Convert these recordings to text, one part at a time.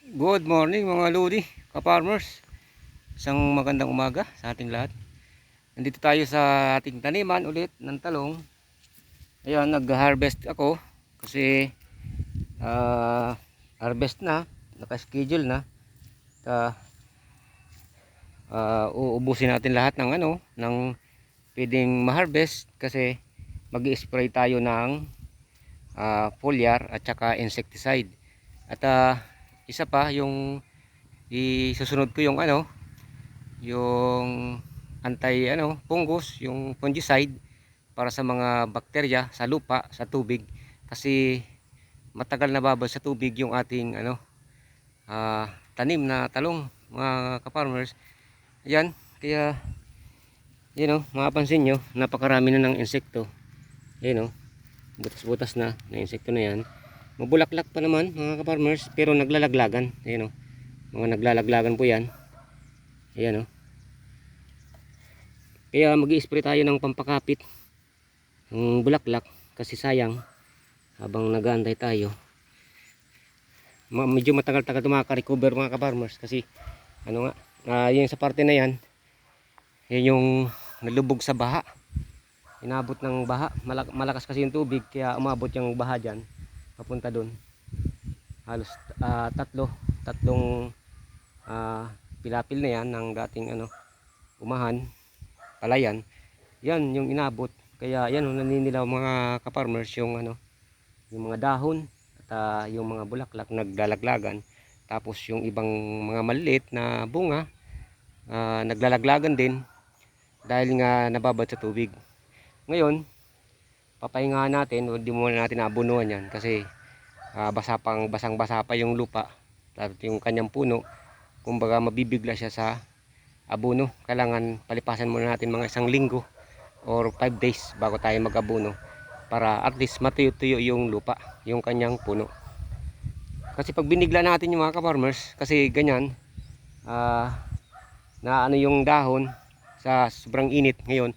Good morning mga lodi, ka-farmers. Isang magandang umaga sa ating lahat. Nandito tayo sa ating taniman ulit ng talong. Ayan, nag-harvest ako kasi harvest na, naka-schedule na. Ta, uubusin natin lahat ng ng pwedeng ma-harvest kasi mag-i-spray tayo ng foliar at saka insecticide. At isa pa yung isusunod ko yung anti fungus, yung fungicide para sa mga bakterya sa lupa, sa tubig kasi matagal nababad sa tubig yung ating tanim na talong mga ka-farmers. Ayan, kaya mapapansin nyo, napakarami na ng insekto. Ayan butas-butas na insekto na yan. Mabulaklak pa naman mga ka-farmers pero naglalaglagan. Ayan mga naglalaglagan po yan. Ayan kaya mag-i-spray tayo ng pampakapit ng bulaklak kasi sayang habang nag-aantay tayo. Medyo matagal-tagal ito makaka-recover mga ka-farmers kasi yung sa parte na yan, yan yung nalubog sa baha. Inabot ng baha, malakas kasi yung tubig kaya umabot yung baha dyan papunta dun. Halos tatlong pilapil na yan ng dating umahan, palayan. Yan yung inabot. Kaya yan naninilaw mga ka-farmers yung yung mga dahon at yung mga bulaklak naglalaglagan. Tapos yung ibang mga maliit na bunga naglalaglagan din dahil nga nababad sa tubig. Ngayon, papahingahan natin, hindi muna natin abunuan yan kasi basang-basa pa yung lupa. Tapos yung kanyang puno, kumbaga mabibigla siya sa abono. Kailangan palipasan muna natin mga 1 linggo or 5 days bago tayo mag-abono para at least matuyo-tuyo yung lupa, yung kanyang puno. Kasi pag binigla natin yung mga ka-farmers, kasi ganyan na yung dahon sa sobrang init ngayon,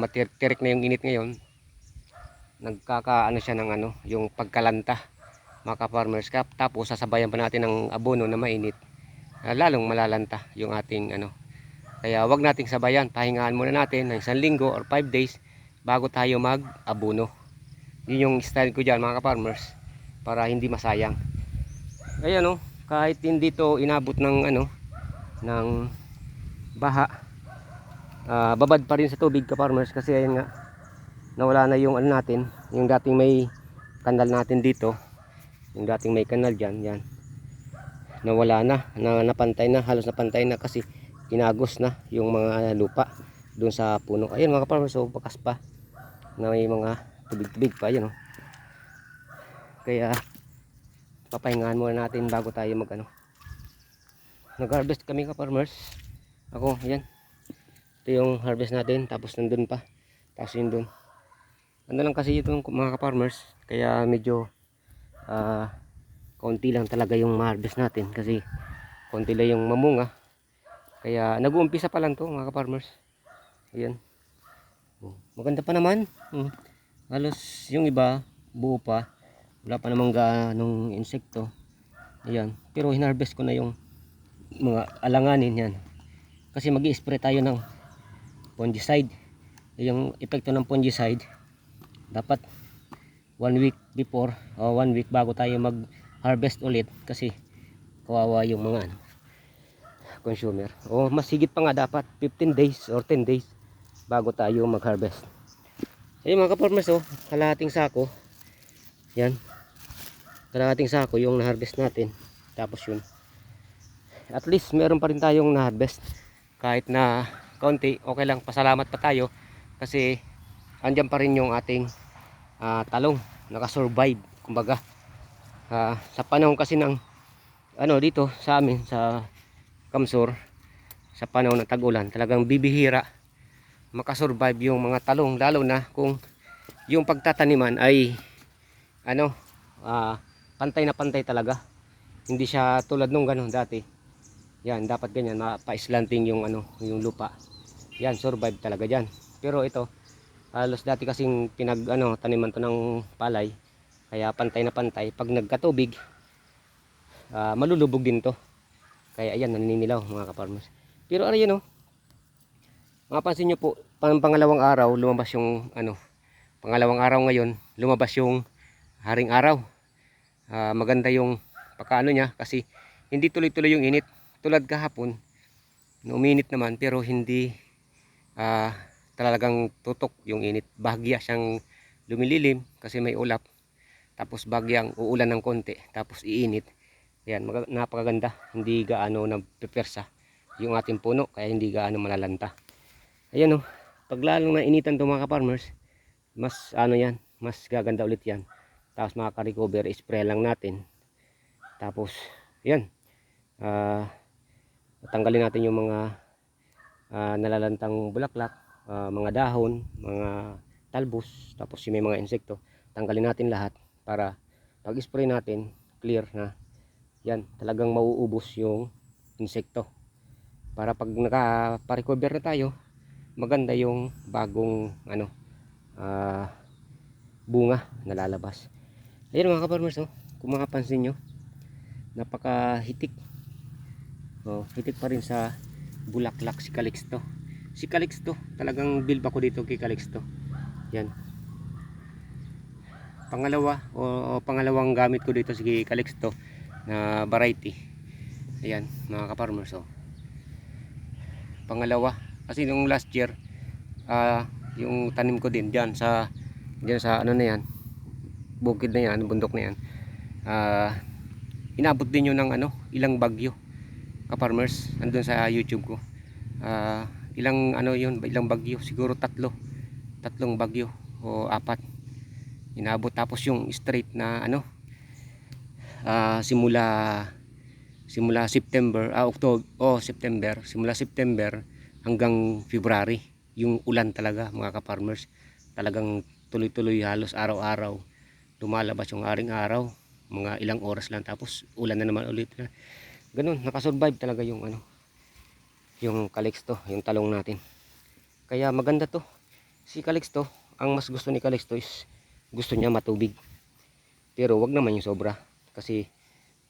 matirik na yung init ngayon, siya ng yung pagkalanta mga ka-farmers. Tapos sasabayan pa natin ng abono na mainit, lalong malalanta yung ating kaya wag nating sabayan, pahingaan muna natin ng 1 linggo or 5 days bago tayo mag-abono. Yun yung style ko dyan mga ka-farmers para hindi masayang. Ayan kahit hindi to inabot ng ng baha, babad pa rin sa tubig ka-farmers kasi ayan nga, nawala na yung natin, yung dating may kanal natin dito, yung dating may kanal dyan, yan nawala na, napantay na, halos napantay na kasi inagos na yung mga lupa doon sa puno. Ayun mga ka-farmers, so bakas pa na may mga tubig-tubig pa yun kaya papahingahan muna natin bago tayo nag-harvest kami ka-farmers. Ako, ayan, ito yung harvest natin, tapos nandun pa, tapos yun dun lang kasi itong mga ka-farmers, kaya medyo kaunti lang talaga yung ma-harvest natin kasi kaunti lang yung mamunga. Kaya nag-uumpisa pa lang to mga ka-farmers. Ayan. Maganda pa naman. Halos yung iba buo pa. Wala pa namang ganong insekto. Ayan. Pero hinarvest ko na yung mga alanganin yan. Kasi mag-i-spray tayo ng fungicide. Yung epekto ng fungicide dapat 1 week before o 1 week bago tayo mag-harvest ulit kasi kawawa yung mga consumer. O mas higit pa nga, dapat 15 days or 10 days bago tayo mag-harvest. Ayun mga ka-farmers, kalahating sako. Yan. Kalahating sako yung na-harvest natin. Tapos yun, at least meron pa rin tayong na-harvest. Kahit na kaunti, okay lang, pasalamat pa tayo kasi andyan pa rin yung ating talong, nakasurvive kumbaga. Sa panahon kasi ng dito sa amin sa Kamsur, sa panahon ng tag-ulan, talagang bibihira makasurvive yung mga talong, lalo na kung yung pagtataniman ay pantay na pantay talaga. Hindi siya tulad nung ganun dati. Yan, dapat ganyan, pa-slanting yung yung lupa. Yan, survive talaga diyan. Pero ito, halos dati kasing taniman to ng palay, kaya pantay na pantay. Pag nagkatubig, malulubog din to. Kaya ayan, naninilaw mga ka-farmers. Pero ano yan, oh, mapapansin nyo po, pangalawang araw lumabas yung pangalawang araw ngayon lumabas yung haring araw. Maganda yung pagkaano niya kasi hindi tuloy-tuloy yung init. Tulad kahapon, uminit naman pero hindi talagang tutok yung init. Bahagya siyang lumililim kasi may ulap. Tapos bagyang uulan ng konti, tapos iinit. Ayan, napakaganda. Hindi gaano nagpepersa yung ating puno, kaya hindi gaano malalanta. Ayan, oh, pag lalong nainitan to mga ka-farmers, mas yan, mas gaganda ulit yan. Tapos makaka-recover, spray lang natin. Tapos, yan, tanggalin natin yung mga nalalantang bulaklak, mga dahon, mga talbos, tapos yung may mga insekto. Tanggalin natin lahat para pag spray natin, clear na. Yan, talagang mauubos yung insekto. Para pag naka-recover na tayo, maganda yung bagong bunga na lalabas. Ayun mga ka-farmers, oh, kung makapansin nyo, napakahitik. Oh, hitik pa rin sa bulaklak si Calixto. Si Calixto, talagang bilb ako dito kay Calixto. Yan. Pangalawang gamit ko dito si Calixto na variety. Ayan, mga ka-farmers, oh. Pangalawa, kasi nung last year, yung tanim ko din diyan sa na yan, bukid na yan, bundok na yan. Inabot din yun ng ilang bagyo, ka-farmers, andun sa YouTube ko. Ilang ilang bagyo, siguro tatlong bagyo o apat inabot. Tapos yung straight na simula September, September, simula September hanggang February, yung ulan talaga mga ka-farmers. Talagang tuloy-tuloy, halos araw-araw lumalabas yung aring araw, mga ilang oras lang tapos ulan na naman ulit. Ganun, nakasurvive talaga yung yung Calixto, yung talong natin. Kaya maganda to. Si Calixto, ang mas gusto ni Calixto is gusto niya matubig. Pero wag naman yung sobra kasi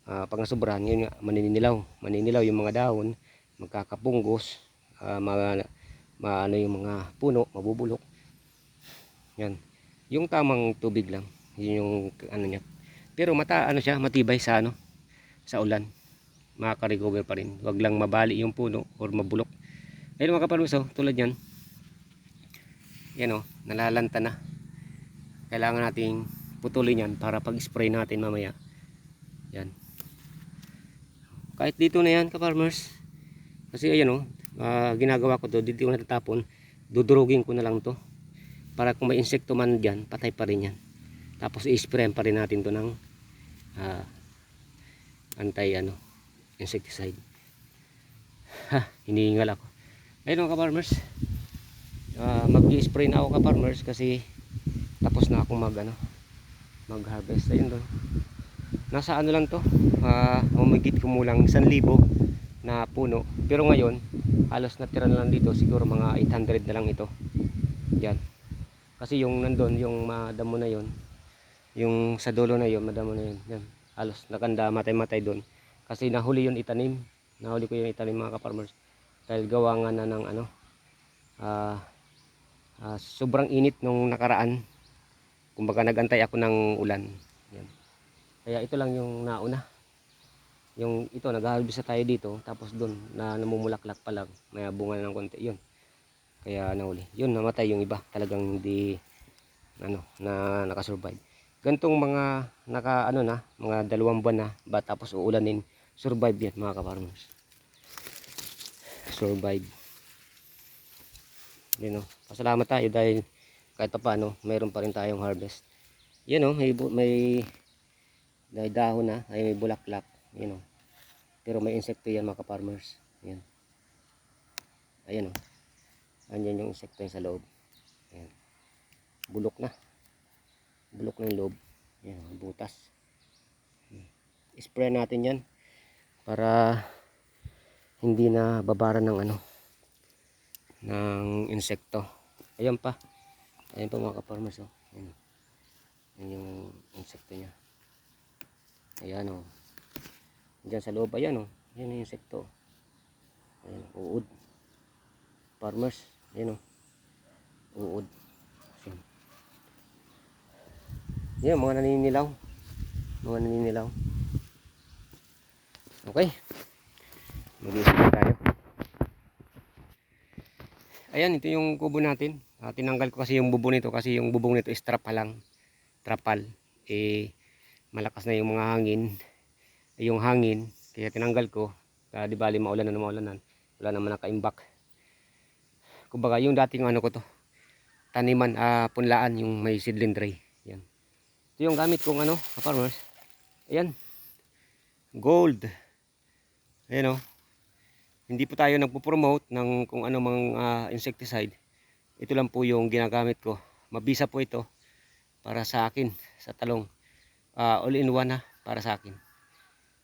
pag nasobrahan yun nga, maninilaw yung mga dahon, magkakapunggos, yung mga puno mabubulok. Yan, yung tamang tubig lang, yun yung niya. Pero siya, matibay sa sa ulan, makaka-recover pa rin. Wag lang mabali yung puno or mabulok. Ayun mga kaparmiso, tulad yan, yan, oh, nalalanta na. Kailangan nating putulin yan para pag spray natin mamaya. Yan, kahit dito na yan ka-farmers, kasi ayan, oh, ginagawa ko to, dito ko natatapon, dudurugin ko na lang to para kung may insekto man dyan, patay pa rin yan. Tapos i-spray pa rin natin to ng anti insecticide. Hinihingal ako. Ayun mga ka-farmers, mag-i-spray na ako ka-farmers kasi tapos na akong mag-harvest. Ayun doon, nasa lang to, mamigit kumulang 1,000 na puno. Pero ngayon halos natira na lang dito, siguro mga 800 na lang ito. Yan, kasi yung nandun, yung madamo na yon, yung sa dulo na yon, madamo na yun. Yan, halos nakanda matay doon kasi nahuli ko yung itanim mga ka-farmers, dahil gawa nga na ng sobrang init nung nakaraan. Kumbaga nagantay ako ng ulan. Yan, kaya ito lang yung nauna. Yung ito, nag-harvest tayo dito, tapos doon na namumulaklak pa lang, may bunga na ng konti, yun. Kaya nahuli. Yun, namatay yung iba. Talagang hindi na nakasurvive. Gantong mga mga 2 buwan na ba, tapos uulanin, survive yan mga ka-farmers. Survive. Yun, pasalamat tayo dahil kahit paano mayroon pa rin tayong harvest. Yan, may dahon na, ay may bulaklak, pero may insekto yan mga ka-farmers. Yan, ayan, andyan yung insekto sa loob. Ayan, bulok na yung loob. Yan, butas. Spray natin yan para hindi na babara ng ng insekto. Ayan pa mga ka-farmers, oh. Yan yung insekto nya. Ayan, oh. Diyan sa loob, ayan oh. Yan yung insekto. Ayan, uod. Farmers, ayan oh. Uod. Yan, mga naninilaw. Mga naninilaw. Okay. Mag-iisip tayo. Ayan, ito yung kubo natin. Tinanggal ko kasi yung bubong nito kasi yung bubong nito is trapal. Malakas na yung mga hangin. Yung hangin, kaya tinanggal ko. Di bali maulan na maulanan. Wala naman nakaimbak. Kumbaga yung dating ano ko to. Taniman, punlaan yung may seedling tray. Yan. Ito yung gamit kong ano, farmers. Ayan. Gold. Ayan o. Hindi po tayo nagpo-promote ng kung ano mang insecticide. Ito lang po yung ginagamit ko. Mabisa po ito para sa akin sa talong. All-in-one na para sa akin.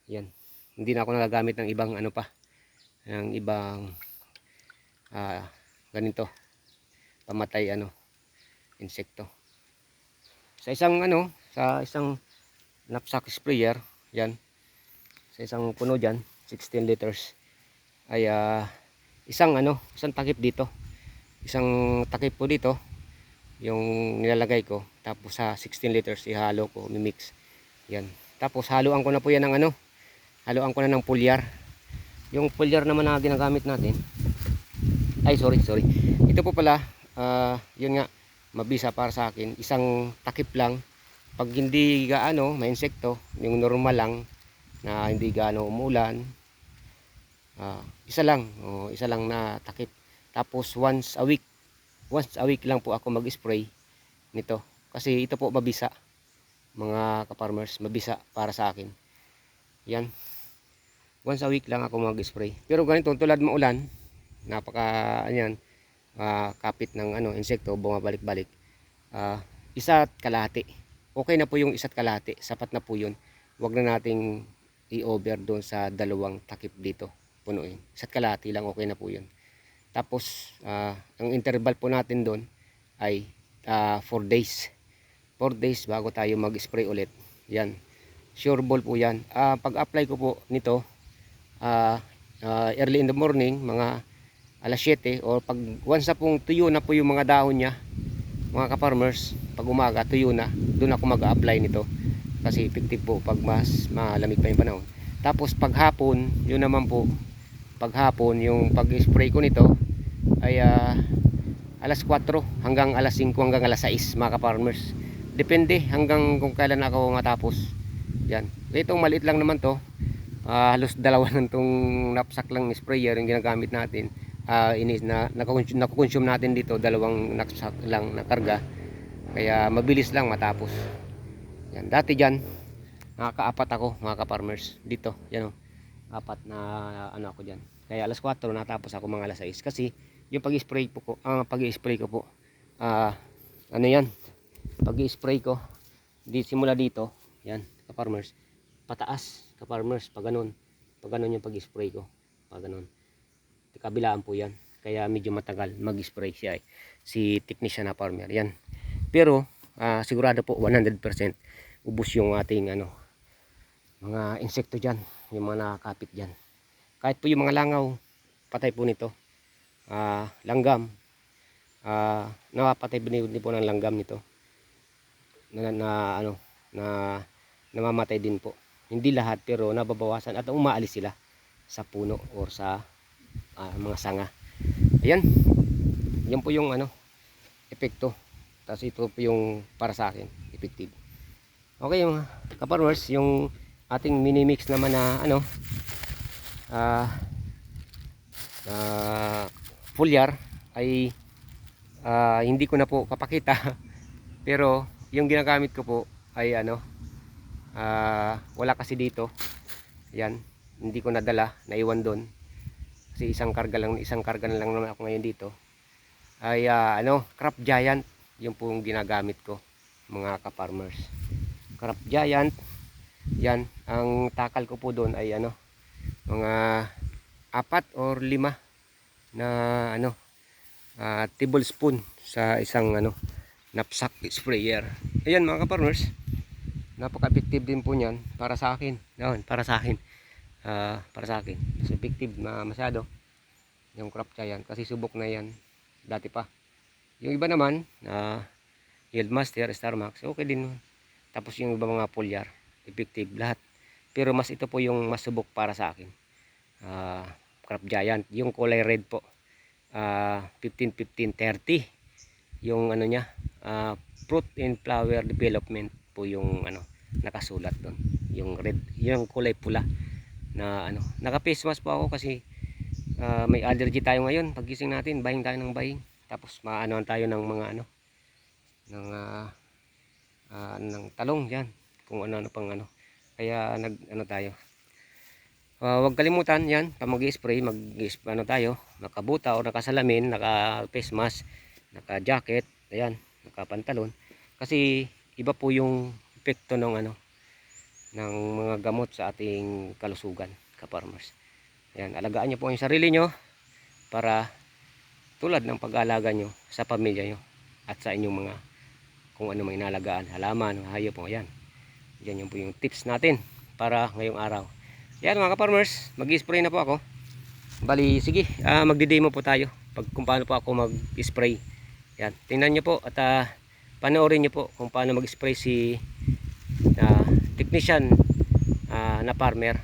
Yan. Hindi na ako nagagamit ng ibang ano pa. Ng ibang ganito. Pamatay ano insekto. Sa isang knapsack sprayer, yan. Sa isang puno diyan, 16 liters ay isang takip dito. Isang takip po dito yung nilalagay ko, tapos sa 16 liters ihalo ko, mimix. Yan. Tapos haluan ko na po yan ng haluan ko na ng pulyar. Yung pulyar naman na ginagamit natin. Ay, sorry. Ito po pala, yun nga, mabisa para sa akin. Isang takip lang. Pag hindi gaano, may insekto, yung normal lang na hindi gaano umulan, isa lang na takip. Tapos once a week lang po ako mag-spray nito. Kasi ito po mabisa, mga ka-farmers, mabisa para sa akin. Yan. Once a week lang ako mag-spray. Pero ganito, tulad maulan, kapit ng insekto, bumabalik-balik. Isa't kalahati. Okay na po yung isa't kalahati. Sapat na po yun. Huwag na nating i-over doon sa dalawang takip dito. Punuin. Isa't kalahati lang, okay na po yun. Tapos, ang interval po natin doon ay 4 days. 4 days bago tayo mag-spray ulit. Yan. Sure ball po yan. Pag-apply ko po nito, early in the morning, mga alas 7, o pag once na pong tuyo na po yung mga dahon niya, mga ka-farmers, pag umaga tuyo na, doon ako mag-apply nito kasi effective po pag mas malamig pa yung panahon. Tapos pag hapon, yun naman po, pag hapon yung pag-spray ko nito ay alas 4 hanggang alas 5 hanggang alas 6, mga ka-farmers. Depende hanggang kung kailan ako matapos. Yan. Itong maliit lang naman to, halos dalawa ng tong knapsack lang sprayer yung ginagamit natin. Nakukonsume natin dito, dalawang knapsack lang na karga, kaya mabilis lang matapos. Yan. Dati dyan nakakaapat ako, mga ka-farmers, dito yan, apat na ako dyan, kaya alas 4 natapos ako mga alas 6 kasi yung pag-spray ko po pag-spray ko simula dito, yan ka-farmers, pataas ka-farmers, pag ganun yung pag-spray ko, pag ganun, kabilaan po yan, kaya medyo matagal mag-spray siya si technician na farmer yan. Pero sigurado po 100% ubos yung ating mga insekto dyan, yung mga nakakapit dyan. Kahit po yung mga langaw, patay po nito. Langgam, napapatay din po ng langgam nito na namamatay din po. Hindi lahat, pero nababawasan at umaalis sila sa puno or sa mga sanga. Ayan, yan po yung epekto. Tapos ito po yung para sa akin effective. Okay, yung ka-farmers, yung ating mini mix naman na foliar ay hindi ko na po papakita pero yung ginagamit ko po ay wala kasi dito. Yan, hindi ko nadala, naiwan doon kasi isang karga na lang naman ako ngayon dito. Ay Crop Giant yung pong ginagamit ko, mga ka-farmers. Crop Giant yan, ang takal ko po doon ay mga 4 or 5 na tablespoon sa isang knapsack sprayer. Ayan, mga ka-farmers, napaka-effective din po niyan para sa akin. Yan, para sa akin. para sa akin. Mas effective masyado yung crop giant kasi subok na yan dati pa. Yung iba naman, Yield Master, Star Max, okay din. Tapos yung iba mga foliar, effective lahat. Pero mas ito po yung mas subok para sa akin. Crop giant, yung kulay red po. 15-15-30 yung ano niya, fruit and flower development po yung ano nakasulat doon, yung red, yung kulay pula na ano. Naka face mask po ako kasi may allergy tayo ngayon. Pagising natin buying tayo ng buying, tapos maanoan tayo ng mga ano ng ng talong yan, kung ano pang ano, kaya nag ano tayo. Huwag kalimutan yan, pag mag-spray, ano tayo, nakabuta o nakasalamin, naka face mask, naka jacket, ayan, naka pantalon. Kasi iba po yung epekto ng ano, ng mga gamot sa ating kalusugan, ka-farmers. Ayan, alagaan nyo po yung sarili nyo para tulad ng pag-aalaga nyo sa pamilya nyo at sa inyong mga kung ano may inalagaan, halaman, hayop po. Ayan, yan yung po yung tips natin para ngayong araw. Yan mga ka-farmers, mag-spray na po ako. Bali, sige, magdi-demo po tayo pag kung paano po ako mag-spray. Yan, tingnan nyo po at panoorin nyo po kung paano mag-spray si technician na farmer,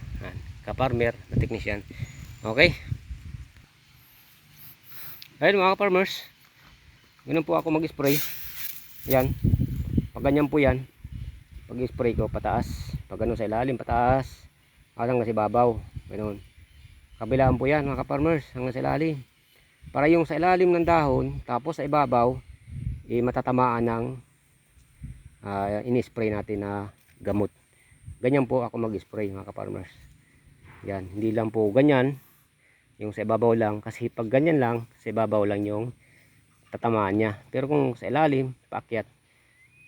ka-farmer na technician. Okay, ayun mga ka-farmers, ganun po ako mag-spray. Yan, pag ganyan po yan, pag-spray ko pataas, pag ano sa ilalim pataas hanggang sa ibabaw, ganoon. Kabilaan po yan mga ka-farmers, hanggang sa ilalim, para yung sa ilalim ng dahon tapos sa ibabaw matatamaan ng ini-spray natin na gamot. Ganyan po ako mag-spray mga ka-farmers. Yan, hindi lang po ganyan yung sa ibabaw lang, kasi pag ganyan lang sa ibabaw lang yung tatamaan niya, pero kung sa ilalim paakyat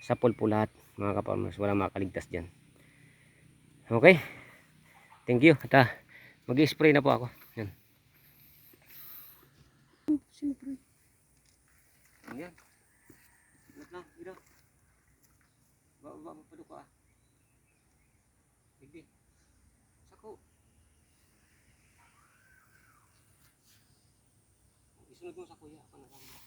sa pulpo lahat mga ka-farmers, walang makaligtas dyan. Okay, thank you. At mag-spray na po ako. Yan. Siyempre. Yan. Ingat lang, ito. Baba mo pa ka. Bigbi. Sako. Isunod mo sa kuya. Ako na lang.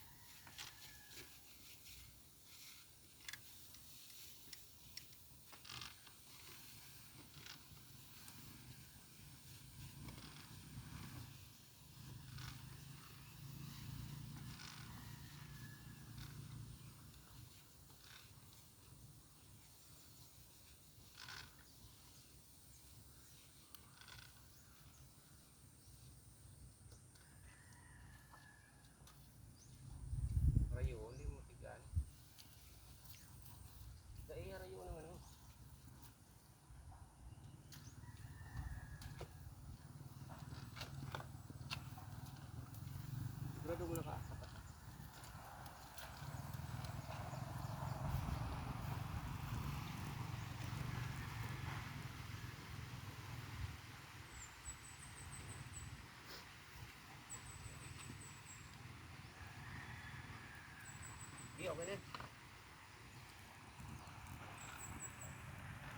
Rayo, hindi mo tigaan. Dahil rayo ng ano. Sigurado mo na ka. Okay na.